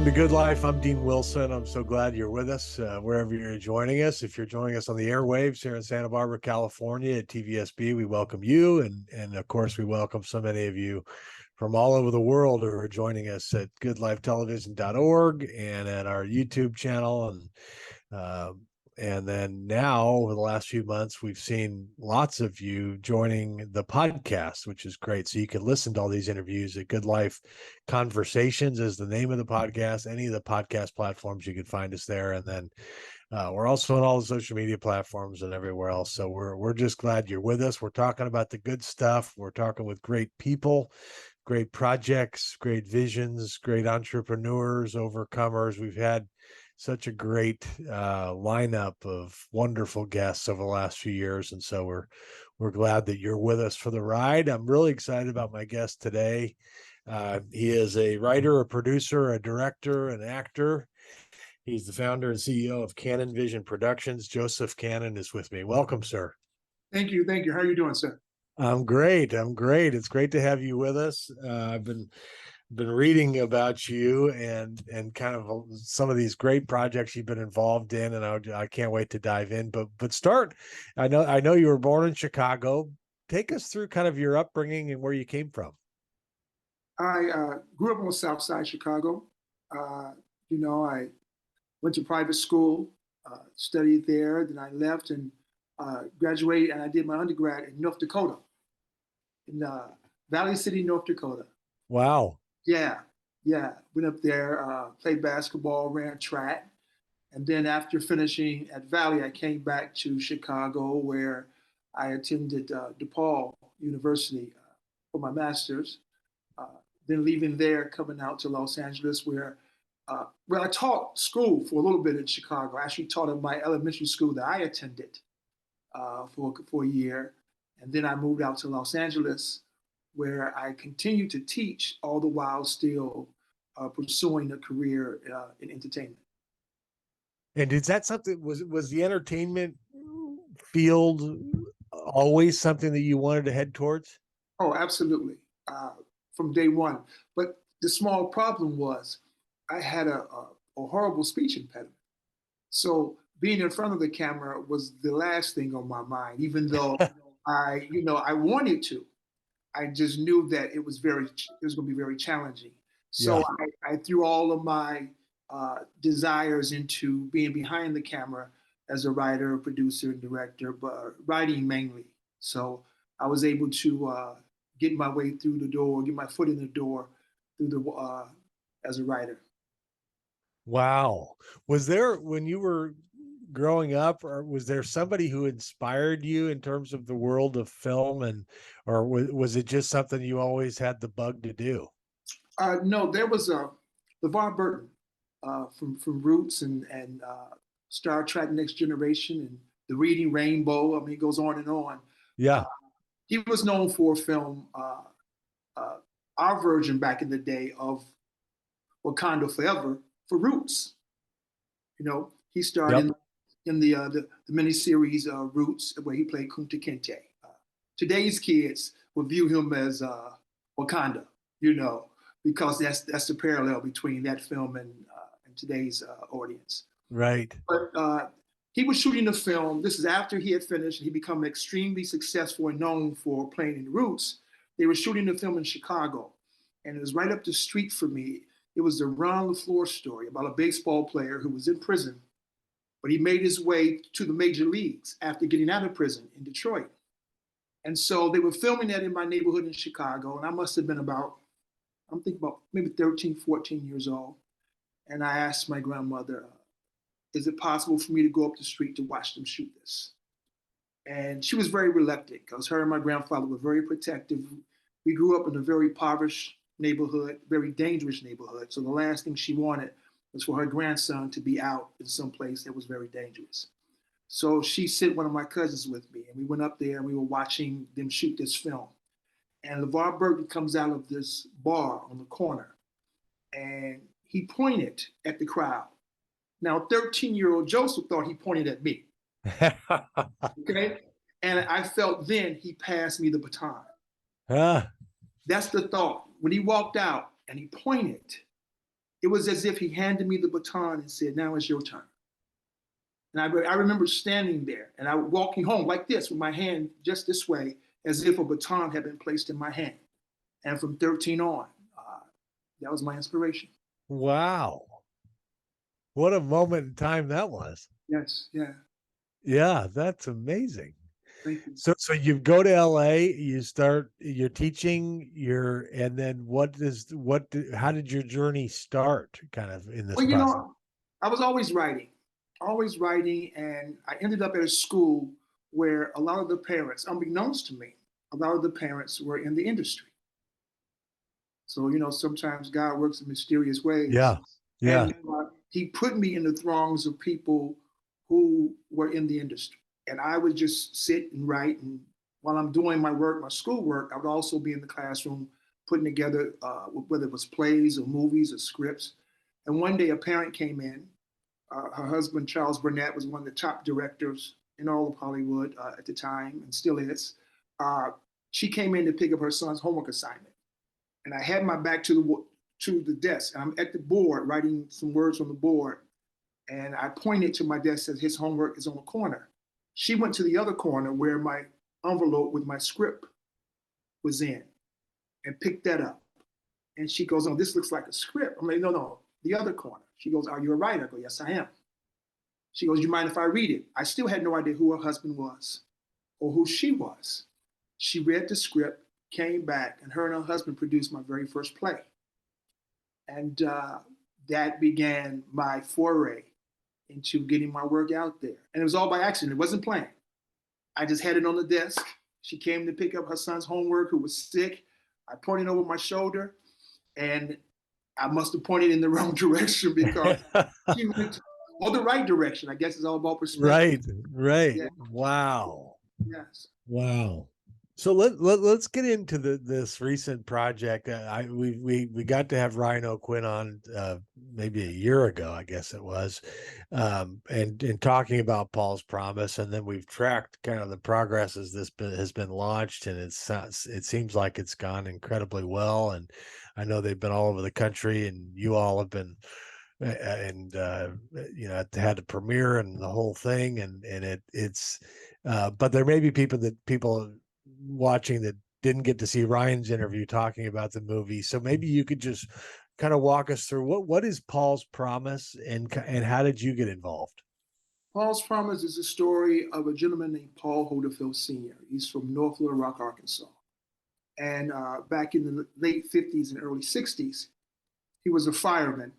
Welcome to Good Life. I'm Dean Wilson. I'm so glad you're with us wherever you're joining us. If you're joining us on the airwaves here in Santa Barbara, California at TVSB, we welcome you. And of course, we welcome so many of you from all over the world who are joining us at goodlifetelevision.org and at our YouTube channel. And then now, over the last few months, we've seen lots of you joining the podcast, which is great. So you can listen to all these interviews at Good Life Conversations is the name of the podcast. Any of the podcast platforms, you can find us there. And then we're also on all the social media platforms and everywhere else. So we're just glad you're with us. We're talking about the good stuff. We're talking with great people, great projects, great visions, great entrepreneurs, overcomers. We've had such a great lineup of wonderful guests over the last few years. And so we're glad that you're with us for the ride. I'm really excited about my guest today. He is a writer, a producer, a director, an actor. He's the founder and CEO of CannonVision Productions. Josef Cannon is with me. Welcome, sir. Thank you. Thank you. How are you doing, sir? I'm great. It's great to have you with us. I've been reading about you and kind of some of these great projects you've been involved in, and I can't wait to dive in. But start. I know you were born in Chicago. Take us through kind of your upbringing and where you came from. I grew up on the South Side of Chicago. I went to private school, studied there. Then I left and graduated, and I did my undergrad in North Dakota, in Valley City, North Dakota. Wow. Yeah. Went up there, played basketball, ran track. And then after finishing at Valley, I came back to Chicago where I attended DePaul University for my master's. Then leaving there, coming out to Los Angeles where I taught school for a little bit in Chicago. I actually taught at my elementary school that I attended for a year. And then I moved out to Los Angeles where I continued to teach, all the while still pursuing a career in entertainment. And is that something, was the entertainment field always something that you wanted to head towards? Oh, absolutely. From day one. But the small problem was I had a horrible speech impediment. So being in front of the camera was the last thing on my mind, even though I wanted to. I just knew that it was going to be very challenging. So Yeah. I threw all of my desires into being behind the camera as a writer, producer, and director, but writing mainly. So I was able to get my way through the door, get my foot in the door as a writer. Wow. Was there, when you were growing up, or was there somebody who inspired you in terms of the world of film, or was it just something you always had the bug to do? No, there was LeVar Burton from Roots and Star Trek Next Generation and The Reading Rainbow. I mean, it goes on and on. Yeah. He was known for a film, our version back in the day of Wakanda Forever for Roots. He starred in the miniseries Roots, where he played Kunta Kinte. Today's kids would view him as Wakanda, because that's the parallel between that film and today's audience. Right. But he was shooting the film. This is after he had finished. He became extremely successful and known for playing in Roots. They were shooting the film in Chicago, and it was right up the street for me. It was the Ron LaFleur story about a baseball player who was in prison, but he made his way to the major leagues after getting out of prison in Detroit. And so they were filming that in my neighborhood in Chicago, and I must have been about maybe 13, 14 years old. And I asked my grandmother, is it possible for me to go up the street to watch them shoot this? And she was very reluctant because her and my grandfather were very protective. We grew up in a very impoverished neighborhood, very dangerous neighborhood. So the last thing she wanted was for her grandson to be out in some place that was very dangerous. So she sent one of my cousins with me, and we went up there and we were watching them shoot this film. And LeVar Burton comes out of this bar on the corner, and he pointed at the crowd. Now, 13-year-old Joseph thought he pointed at me. Okay? And I felt then he passed me the baton. That's the thought. When he walked out and he pointed, It was as if he handed me the baton and said, now it's your turn. And I remember standing there and I was walking home like this with my hand just this way, as if a baton had been placed in my hand. And from 13 on, that was my inspiration. Wow. What a moment in time that was. Yes, yeah. Yeah, that's amazing. Thank you. So you go to LA, you start you're teaching, and then how did your journey start kind of in this Well, process? I was always writing, and I ended up at a school where a lot of the parents, unbeknownst to me, a lot of the parents were in the industry. So, sometimes God works in mysterious ways. Yeah. Yeah. And he put me in the throngs of people who were in the industry. And I would just sit and write. And while I'm doing my work, my schoolwork, I would also be in the classroom putting together, whether it was plays or movies or scripts. And one day a parent came in. Her husband, Charles Burnett, was one of the top directors in all of Hollywood at the time and still is. She came in to pick up her son's homework assignment. And I had my back to the desk. And I'm at the board writing some words on the board. And I pointed to my desk, says his homework is on the corner. She went to the other corner where my envelope with my script was in and picked that up. And she goes, oh, this looks like a script. I'm like, no, the other corner. She goes, are you a writer? I go, yes, I am. She goes, you mind if I read it? I still had no idea who her husband was or who she was. She read the script, came back, and her and her husband produced my very first play. And that began my foray into getting my work out there. And it was all by accident. It wasn't planned. I just had it on the desk. She came to pick up her son's homework, who was sick. I pointed over my shoulder, and I must have pointed in the wrong direction because she went or the right direction. I guess it's all about perspective. Right. Yeah. Wow. Yes. Wow. So let's get into this recent project. We got to have Ryan O'Quinn on maybe a year ago, I guess it was, and talking about Paul's Promise, and then we've tracked kind of the progress as has been launched, and it seems like it's gone incredibly well. And I know they've been all over the country, and you all have been. And had the premiere and the whole thing, and it's but there may be people watching that didn't get to see Ryan's interview talking about the movie. So maybe you could just kind of walk us through what is Paul's Promise, and how did you get involved? Paul's Promise is a story of a gentleman named Paul Hodefield Sr. He's from North Little Rock, Arkansas. And back in the late 50s and early 60s, he was a fireman.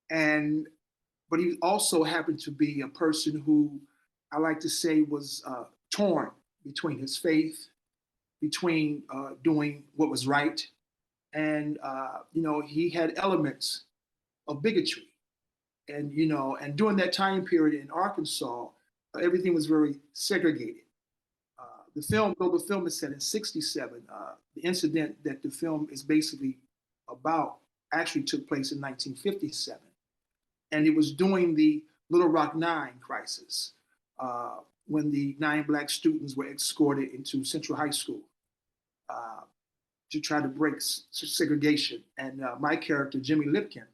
But he also happened to be a person who I like to say was torn between his faith, between doing what was right, and he had elements of bigotry, and during that time period in Arkansas, everything was very segregated. Though the film is set in '67, the incident that the film is basically about actually took place in 1957, and it was during the Little Rock Nine crisis, when the 9 Black students were escorted into Central High School uh, to try to break segregation. And my character, Jimmy Lipkin,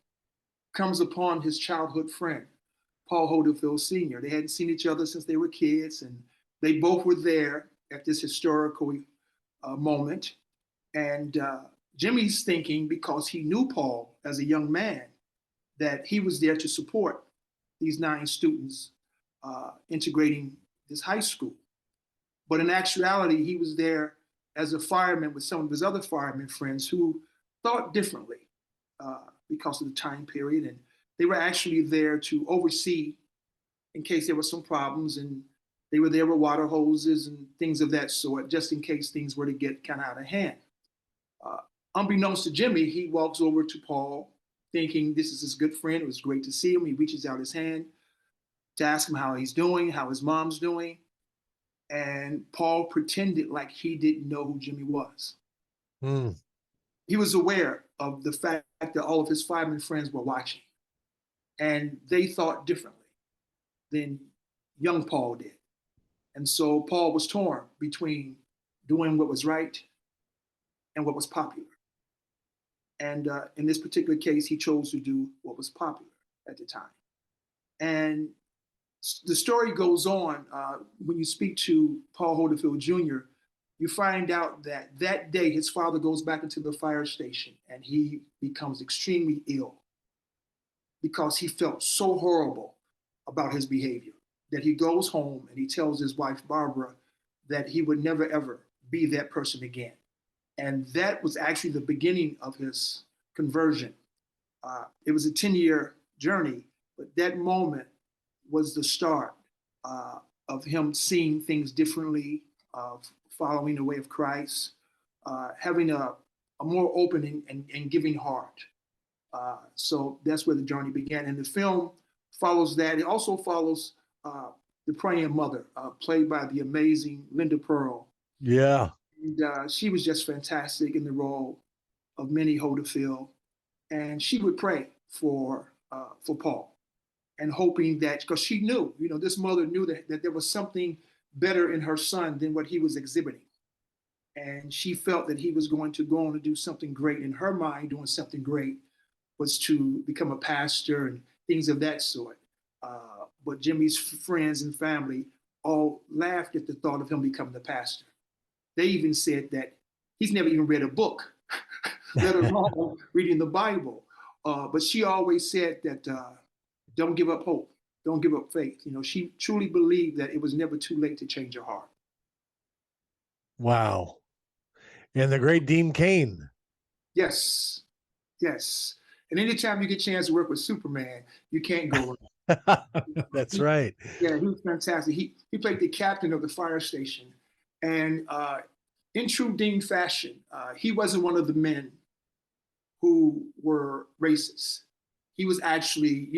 comes upon his childhood friend, Paul Hodefield Sr. They hadn't seen each other since they were kids, and they both were there at this historical moment. And Jimmy's thinking, because he knew Paul as a young man, that he was there to support these 9 students integrating this high school. But in actuality, he was there as a fireman with some of his other fireman friends who thought differently because of the time period. And they were actually there to oversee in case there were some problems. And they were there with water hoses and things of that sort, just in case things were to get kind of out of hand. Unbeknownst to Jimmy, he walks over to Paul thinking this is his good friend. It was great to see him. He reaches out his hand to ask him how he's doing, how his mom's doing. And Paul pretended like he didn't know who Jimmy was. Mm. He was aware of the fact that all of his fireman friends were watching, and they thought differently than young Paul did. And so Paul was torn between doing what was right and what was popular. And in this particular case, he chose to do what was popular at the time. And the story goes on. When you speak to Paul Hodefield Jr., you find out that that day his father goes back into the fire station and he becomes extremely ill because he felt so horrible about his behavior that he goes home and he tells his wife, Barbara, that he would never, ever be that person again. And that was actually the beginning of his conversion. It was a 10-year journey, but that moment was the start of him seeing things differently, of following the way of Christ, having a more open and giving heart. So that's where the journey began. And the film follows that. It also follows the praying mother, played by the amazing Linda Pearl. Yeah. And she was just fantastic in the role of Minnie Hodefield. And she would pray for Paul, and hoping that, because she knew, this mother knew that there was something better in her son than what he was exhibiting. And she felt that he was going to go on to do something great. In her mind, doing something great was to become a pastor and things of that sort. But Jimmy's friends and family all laughed at the thought of him becoming the pastor. They even said that he's never even read a book, let alone reading the Bible. But she always said that don't give up hope, don't give up faith. She truly believed that it was never too late to change her heart. Wow. And the great Dean Cain. Yes, yes. And anytime you get a chance to work with Superman, you can't go wrong. That's right. Yeah, he was fantastic. He played the captain of the fire station, and in true Dean fashion, he wasn't one of the men who were racist. He was actually,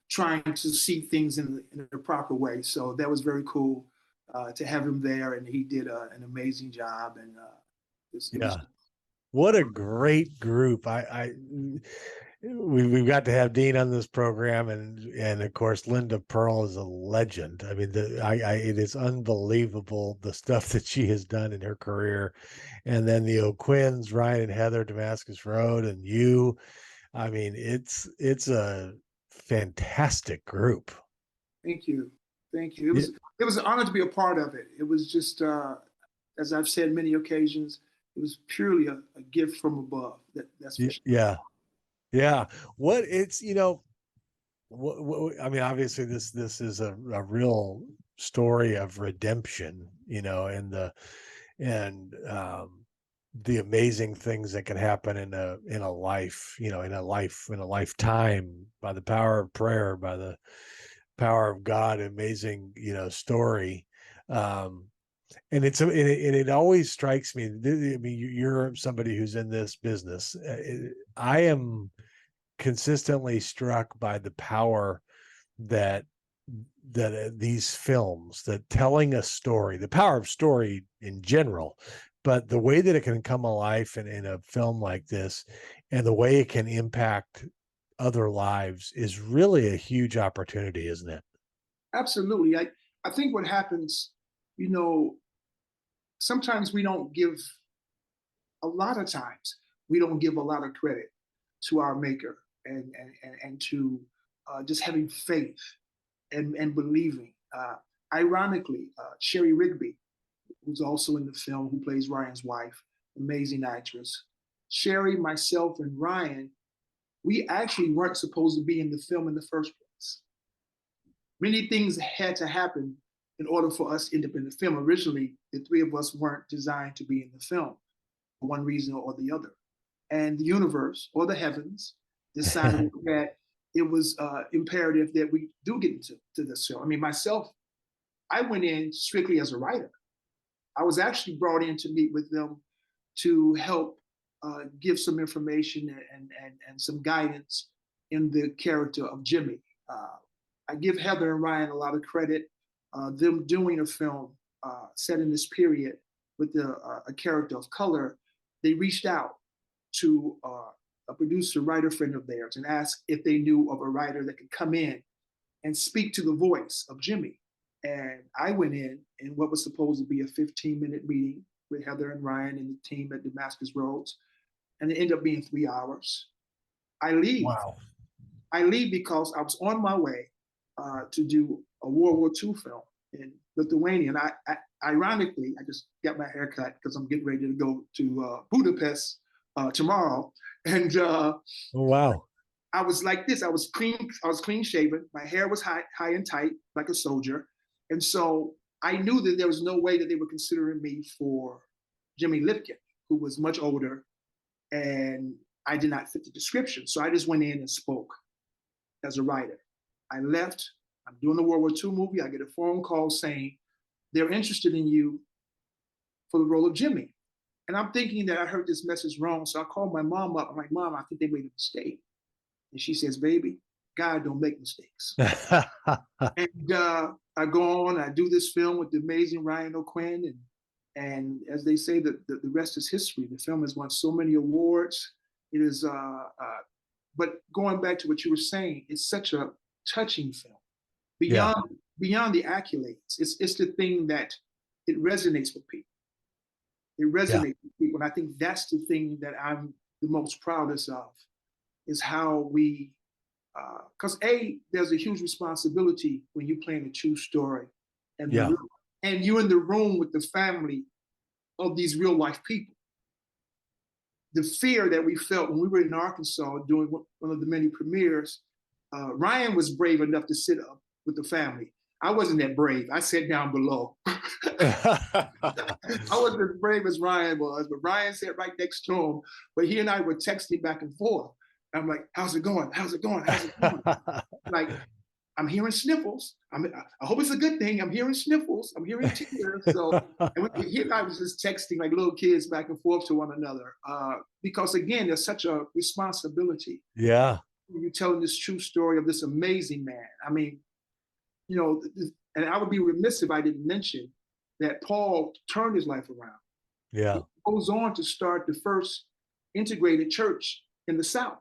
trying to see things in the proper way. So that was very cool to have him there, and he did an amazing job. And yeah, what a great group! We've got to have Dean on this program, and of course Linda Pearl is a legend. I mean, it is unbelievable the stuff that she has done in her career, and then the O'Quinns, Ryan and Heather, Damascus Road, and you. I mean, it's a fantastic group. Thank you, thank you. It was an honor to be a part of it. It was just, as I've said many occasions, it was purely a gift from above. That's for sure. Yeah. Yeah. What it's, what I mean, obviously this is a real story of redemption, and the amazing things that can happen in a life, in a lifetime, by the power of prayer, by the power of God. Amazing, story. And it always strikes me. I mean, you're somebody who's in this business. I am consistently struck by the power that these films, that telling a story, the power of story in general, but the way that it can come alive in a film like this, and the way it can impact other lives, is really a huge opportunity, isn't it? Absolutely. I think what happens, sometimes we don't give, a lot of times we don't give a lot of credit to our maker, and to just having faith and believing. Ironically, Sherry Rigby, who's also in the film, who plays Ryan's wife, amazing actress. Sherry, myself, and Ryan, we actually weren't supposed to be in the film in the first place. Many things had to happen in order for us to end up in the film. Originally, the three of us weren't designed to be in the film for one reason or the other. And the universe, or the heavens, decided that it was imperative that we do get into this film. I mean, myself, I went in strictly as a writer. I was actually brought in to meet with them to help give some information and some guidance in the character of Jimmy. I give Heather and Ryan a lot of credit. Them doing a film set in this period with a character of color, they reached out to a producer, writer friend of theirs, and asked if they knew of a writer that could come in and speak to the voice of Jimmy. And I went in what was supposed to be a 15-minute meeting with Heather and Ryan and the team at Damascus Roads. and it ended up being 3 hours. I leave. Wow. I leave because I was on my way to do a World War II film in Lithuania. And ironically, I just got my hair cut because I'm getting ready to go to Budapest tomorrow. And Oh, wow. I was like this. I was clean shaven. My hair was high and tight, like a soldier. And so I knew that there was no way that they were considering me for Jimmy Lipkin, who was much older, and I did not fit the description. So I just went in and spoke as a writer. I left. I'm doing the World War II movie. I get a phone call saying they're interested in you for the role of Jimmy. And I'm thinking that I heard this message wrong. So I called my mom up. I'm like, Mom, I think they made a mistake. And she says, baby, God don't make mistakes. And I go on, I do this film with the amazing Ryan O'Quinn. And as they say, the rest is history. The film has won so many awards. It is, but going back to what you were saying, it's such a touching film. Yeah. Beyond the accolades, it's the thing that it resonates with people. It Yeah. resonates with people. And I think that's the thing that I'm the most proudest of, is how we, because there's a huge responsibility when you're playing a true story, and Yeah. and you're in the room with the family of these real life people. The fear that we felt when we were in Arkansas doing one of the many premieres, Ryan was brave enough to sit up with the family. I wasn't that brave. I sat down below. I wasn't as brave as Ryan was, but Ryan sat right next to him. But he and I were texting back and forth. I'm like, how's it going? How's it going? How's it going? Like, I'm hearing sniffles. I hope it's a good thing. I'm hearing sniffles. I'm hearing tears. So he and I was just texting like little kids back and forth to one another. Because again, there's such a responsibility. Yeah. You're telling this true story of this amazing man. I mean, you know, and I would be remiss if I didn't mention that Paul turned his life around. Yeah. He goes on to start the first integrated church in the South.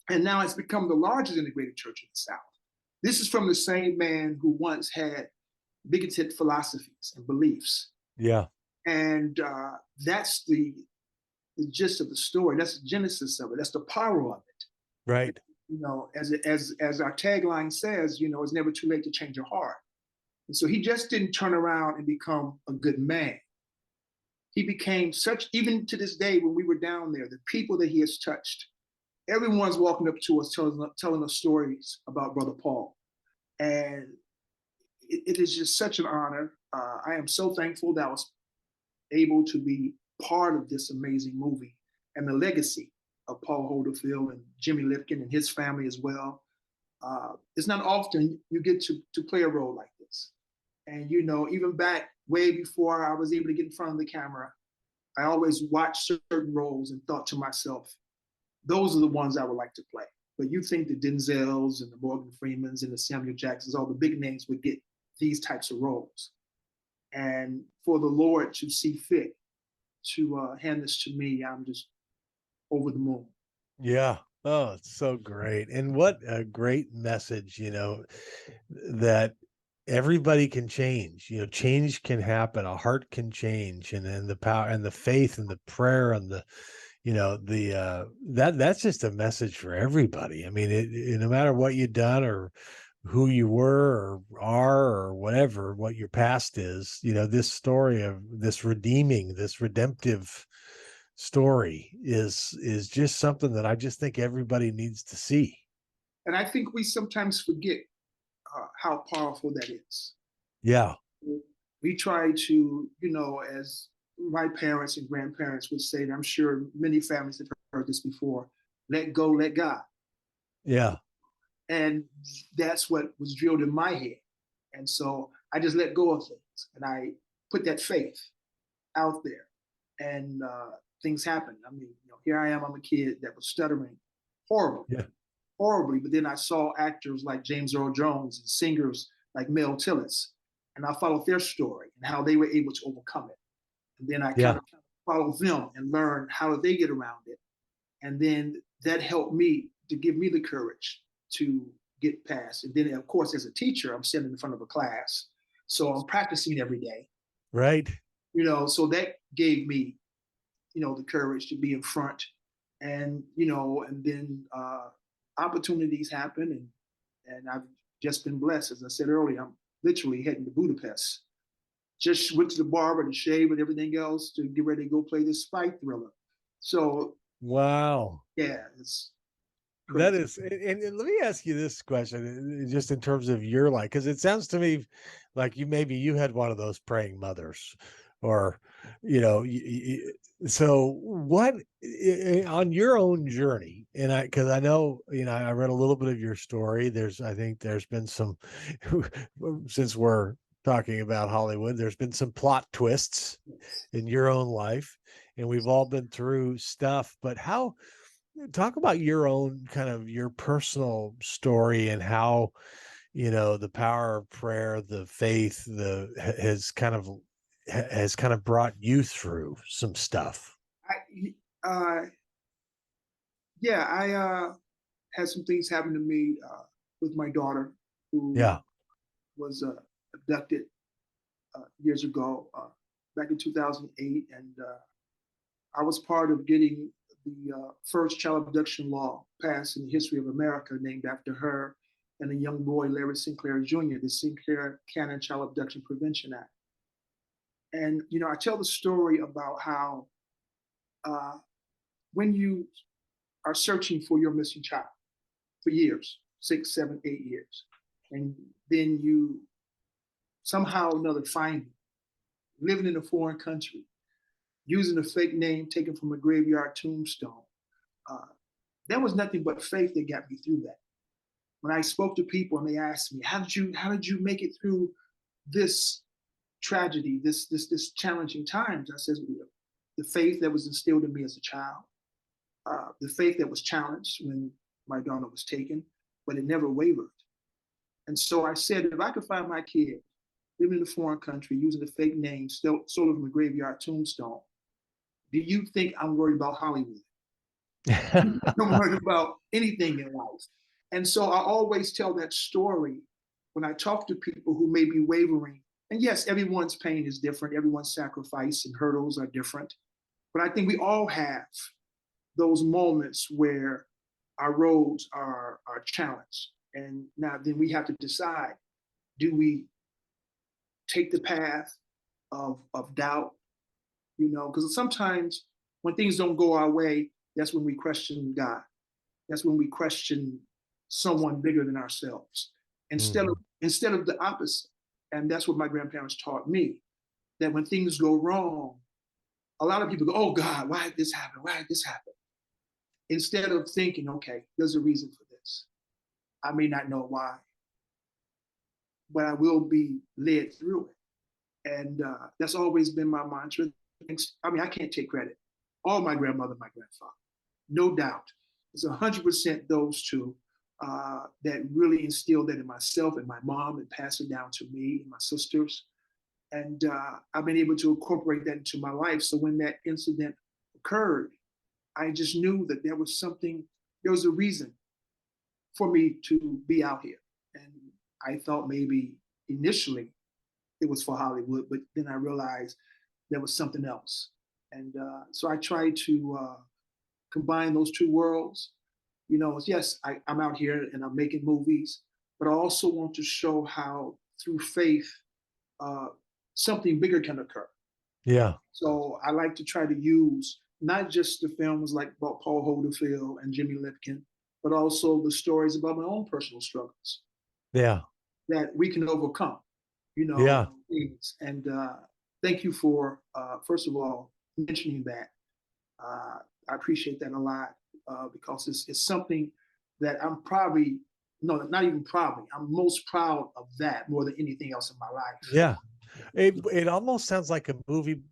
And now it's become the largest integrated church in the South. This is from the same man who once had bigoted philosophies and beliefs. Yeah. And that's the gist of the story. That's the genesis of it. That's the power of it. Right. You know, as our tagline says, you know, it's never too late to change your heart. And so he just didn't turn around and become a good man. He became such, even to this day, when we were down there, the people that he has touched, everyone's walking up to us telling us stories about Brother Paul. And it is just such an honor. I am so thankful that I was able to be part of this amazing movie and the legacy of Paul Holderfield and Jimmy Lipkin and his family as well. It's not often you get to play a role like this. And, you know, even back way before I was able to get in front of the camera, I always watched certain roles and thought to myself, those are the ones I would like to play. But you think the Denzels and the Morgan Freemans and the Samuel Jacksons, all the big names would get these types of roles. And for the Lord to see fit to hand this to me, I'm just over the moon. Yeah. Oh, it's so great. And what a great message, you know, that everybody can change. You know, change can happen. A heart can change. And then the power and the faith and the prayer and the, you know, the that's just a message for everybody. I mean, no matter what you've done or who you were or are or whatever, what your past is, you know, this story of this redemptive story is just something that I just think everybody needs to see. And I think we sometimes forget how powerful that is. Yeah. We try to, you know, as my parents and grandparents would say, and I'm sure many families have heard this before, let go, let God. Yeah. And that's what was drilled in my head. And so I just let go of things and I put that faith out there, and things happen. I mean, you know, here I am, I'm a kid that was stuttering horribly, Yeah. horribly. But then I saw actors like James Earl Jones and singers like Mel Tillis, and I followed their story and how they were able to overcome it. And then I kind of followed them and learned how did they get around it. And then that helped me to give me the courage to get past. And then, of course, as a teacher, I'm sitting in front of a class. So I'm practicing every day. Right. You know, so that gave me the courage to be in front, and then opportunities happen, and I've just been blessed. As I said earlier, I'm literally heading to Budapest. Just went to the barber to shave and everything else to get ready to go play this spy thriller. So Wow. yeah, it's That crazy. is, and let me ask you this question, just in terms of your life, because it sounds to me like maybe you had one of those praying mothers, or so what on your own journey, and because I know I read a little bit of your story. I think there's been some, since we're talking about Hollywood, there's been some plot twists Yes. in your own life, and we've all been through stuff. But talk about your own kind of your personal story, and how the power of prayer, the faith, has kind of brought you through some stuff. Uh, yeah, I had some things happen to me with my daughter, who Yeah. was abducted years ago, back in 2008, and I was part of getting the first child abduction law passed in the history of America, named after her and a young boy, Larry Sinclair Jr., the Sinclair Cannon Child Abduction Prevention Act. And I tell the story about how uh, when you are searching for your missing child for years, 6, 7, 8 years, and then you somehow or another find him, living in a foreign country, using a fake name taken from a graveyard tombstone. Uh, there was nothing but faith that got me through that. When I spoke to people and they asked me, how did you make it through this tragedy, this challenging times? I said, the faith that was instilled in me as a child, the faith that was challenged when my daughter was taken, but it never wavered. And so I said, if I could find my kid living in a foreign country using a fake name stolen from a graveyard tombstone, do you think I'm worried about Hollywood? I'm worried about anything in life. And so I always tell that story when I talk to people who may be wavering. And yes, everyone's pain is different, everyone's sacrifice and hurdles are different. But I think we all have those moments where our roads are challenged. And now then we have to decide, do we take the path of doubt? Because sometimes when things don't go our way, that's when we question God. That's when we question someone bigger than ourselves. Instead of Mhm. instead of the opposite. And that's what my grandparents taught me. That when things go wrong, a lot of people go, "Oh God, why did this happen? Why did this happen?" Instead of thinking, "Okay, there's a reason for this. I may not know why, but I will be led through it." And that's always been my mantra. I mean, I can't take credit. All my grandmother, my grandfather, no doubt. It's 100% those two that really instilled that in myself and my mom, and passed it down to me and my sisters. And I've been able to incorporate that into my life. So when that incident occurred, I just knew that there was a reason for me to be out here. And I thought maybe initially it was for Hollywood, but then I realized there was something else. And so I tried to combine those two worlds. Yes, I'm out here and I'm making movies, but I also want to show how through faith, uh, something bigger can occur. Yeah. So I like to try to use not just the films like about Paul Hoderfield and Jimmy Lipkin, but also the stories about my own personal struggles Yeah. that we can overcome, Yeah. things. And thank you for, first of all, mentioning that. I appreciate that a lot because it's something that I'm probably, no, not even probably, I'm most proud of that more than anything else in my life. Yeah. It almost sounds like a movie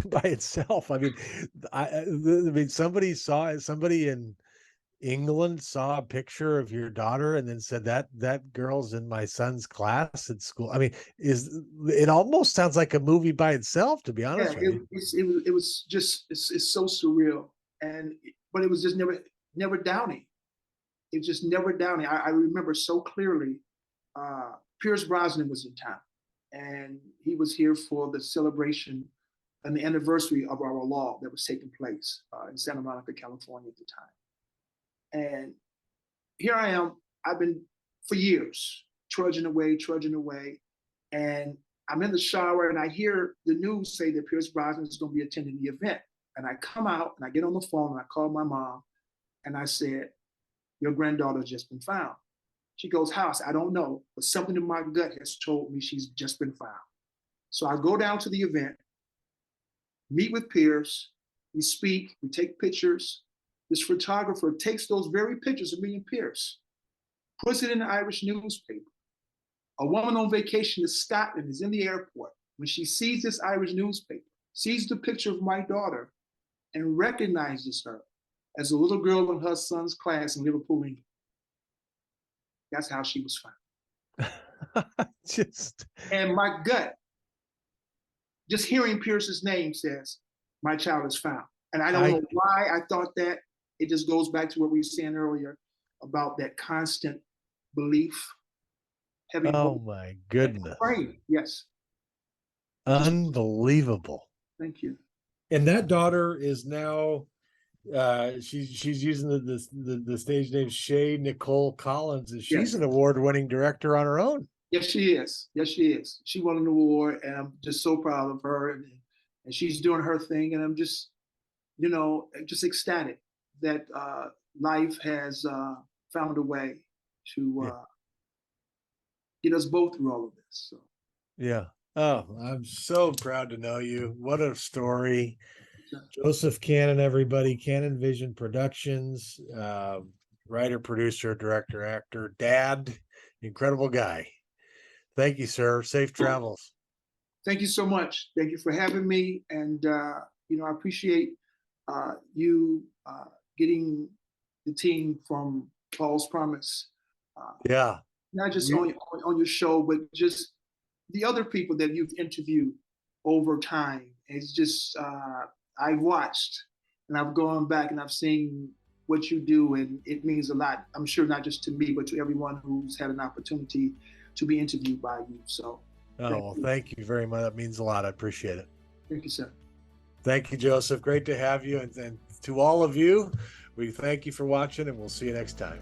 by itself. I mean, somebody in England saw a picture of your daughter and then said that girl's in my son's class at school. I mean, it almost sounds like a movie by itself, to be Yeah, honest with you. it was just, it's so surreal. And, but it was just never downing. It just never downing. I remember so clearly, Pierce Brosnan was in town and he was here for the celebration on the anniversary of our law that was taking place in Santa Monica, California at the time. And here I am. I've been for years trudging away, and I'm in the shower and I hear the news say that Pierce Brosnan is going to be attending the event. And I come out and I get on the phone and I call my mom and I said, your granddaughter's just been found. She goes, how? I said, I don't know, but something in my gut has told me she's just been found. So I go down to the event, meet with Pierce, we speak, we take pictures. This photographer takes those very pictures of me and Pierce, puts it in the Irish newspaper. A woman on vacation to Scotland is in the airport. When she sees this Irish newspaper, sees the picture of my daughter, and recognizes her as a little girl in her son's class in Liverpool, England. That's how she was found. And my gut, just hearing Pierce's name says, my child is found. And I don't know why I thought that. It just goes back to what we were saying earlier about that constant belief. Oh my goodness. Praying. Yes. Unbelievable. Thank you. And that daughter is now she's using the stage name Shay Nicole Collins, and she's an award-winning director on her own. Yes, she is. Yes, she is. She won an award, and I'm just so proud of her. And she's doing her thing, and I'm just, just ecstatic that life has found a way to get us both through all of this. So. Yeah. Oh, I'm so proud to know you. What a story. Josef Cannon, everybody. CannonVision Productions, writer, producer, director, actor, dad, incredible guy. Thank you, sir. Safe travels. Thank you so much. Thank you for having me. And, I appreciate you getting the team from Paul's Promise. Not just on your show, but just the other people that you've interviewed over time. It's just, I've watched and I've gone back and I've seen what you do, and it means a lot. I'm sure not just to me, but to everyone who's had an opportunity to be interviewed by you. So, thank you very much. That means a lot. I appreciate it. Thank you, sir. Thank you, Josef. Great to have you. And to all of you, we thank you for watching, and we'll see you next time.